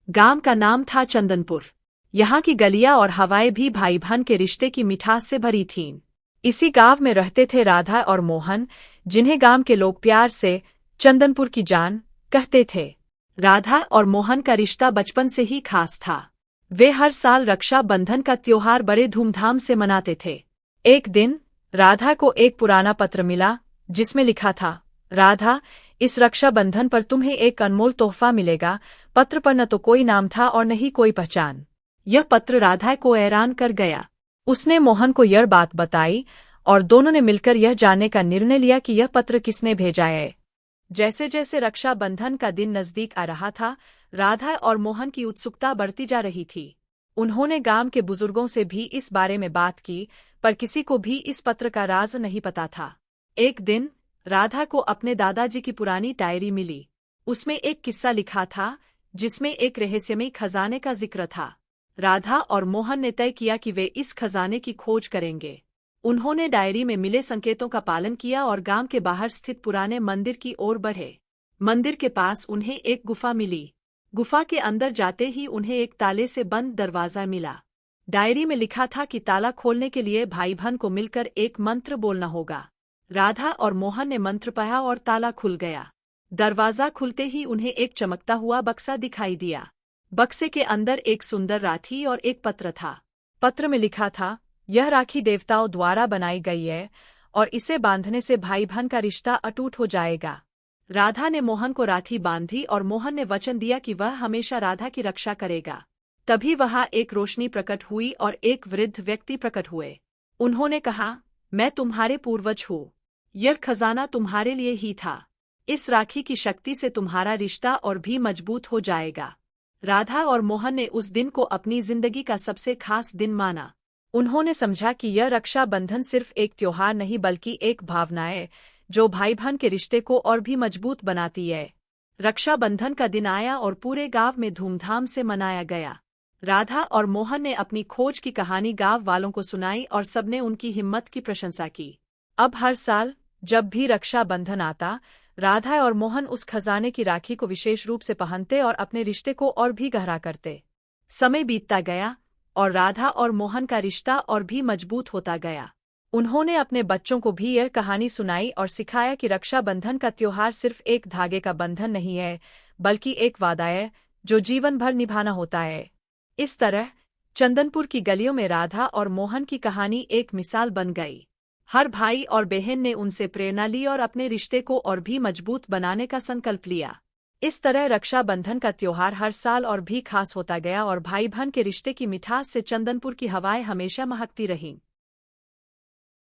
गांव का नाम था चंदनपुर। यहाँ की गलियां और हवाएं भी भाई बहन के रिश्ते की मिठास से भरी थीं। इसी गांव में रहते थे राधा और मोहन, जिन्हें गांव के लोग प्यार से चंदनपुर की जान कहते थे। राधा और मोहन का रिश्ता बचपन से ही खास था। वे हर साल रक्षा बंधन का त्योहार बड़े धूमधाम से मनाते थे। एक दिन राधा को एक पुराना पत्र मिला, जिसमें लिखा था, राधा, इस रक्षाबंधन पर तुम्हें एक अनमोल तोहफा मिलेगा। पत्र पर न तो कोई नाम था और न ही कोई पहचान। यह पत्र राधा को हैरान कर गया। उसने मोहन को यह बात बताई और दोनों ने मिलकर यह जानने का निर्णय लिया कि यह पत्र किसने भेजा है। जैसे जैसे रक्षाबंधन का दिन नजदीक आ रहा था, राधा और मोहन की उत्सुकता बढ़ती जा रही थी। उन्होंने गांव के बुजुर्गों से भी इस बारे में बात की, पर किसी को भी इस पत्र का राज नहीं पता था। एक दिन राधा को अपने दादाजी की पुरानी डायरी मिली। उसमें एक किस्सा लिखा था, जिसमें एक रहस्यमयी खजाने का जिक्र था। राधा और मोहन ने तय किया कि वे इस खजाने की खोज करेंगे। उन्होंने डायरी में मिले संकेतों का पालन किया और गांव के बाहर स्थित पुराने मंदिर की ओर बढ़े। मंदिर के पास उन्हें एक गुफा मिली। गुफा के अंदर जाते ही उन्हें एक ताले से बंद दरवाजा मिला। डायरी में लिखा था कि ताला खोलने के लिए भाई बहन को मिलकर एक मंत्र बोलना होगा। राधा और मोहन ने मंत्र पढ़ा और ताला खुल गया। दरवाजा खुलते ही उन्हें एक चमकता हुआ बक्सा दिखाई दिया। बक्से के अंदर एक सुंदर राखी और एक पत्र था। पत्र में लिखा था, यह राखी देवताओं द्वारा बनाई गई है और इसे बांधने से भाई बहन का रिश्ता अटूट हो जाएगा। राधा ने मोहन को राखी बांधी और मोहन ने वचन दिया कि वह हमेशा राधा की रक्षा करेगा। तभी वहां एक रोशनी प्रकट हुई और एक वृद्ध व्यक्ति प्रकट हुए। उन्होंने कहा, मैं तुम्हारे पूर्वज हूँ। यह खजाना तुम्हारे लिए ही था। इस राखी की शक्ति से तुम्हारा रिश्ता और भी मजबूत हो जाएगा। राधा और मोहन ने उस दिन को अपनी जिंदगी का सबसे खास दिन माना। उन्होंने समझा कि यह रक्षाबंधन सिर्फ एक त्योहार नहीं बल्कि एक भावना है, जो भाई बहन के रिश्ते को और भी मजबूत बनाती है। रक्षाबंधन का दिन आया और पूरे गांव में धूमधाम से मनाया गया। राधा और मोहन ने अपनी खोज की कहानी गांव वालों को सुनाई और सबने उनकी हिम्मत की प्रशंसा की। अब हर साल जब भी रक्षाबंधन आता, राधा और मोहन उस खजाने की राखी को विशेष रूप से पहनते और अपने रिश्ते को और भी गहरा करते। समय बीतता गया और राधा और मोहन का रिश्ता और भी मजबूत होता गया। उन्होंने अपने बच्चों को भी यह कहानी सुनाई और सिखाया कि रक्षाबंधन का त्योहार सिर्फ एक धागे का बंधन नहीं है, बल्कि एक वादा है जो जीवन भर निभाना होता है। इस तरह चंदनपुर की गलियों में राधा और मोहन की कहानी एक मिसाल बन गई। हर भाई और बहन ने उनसे प्रेरणा ली और अपने रिश्ते को और भी मजबूत बनाने का संकल्प लिया। इस तरह रक्षाबंधन का त्योहार हर साल और भी खास होता गया और भाई बहन के रिश्ते की मिठास से चंदनपुर की हवाएं हमेशा महकती रहीं।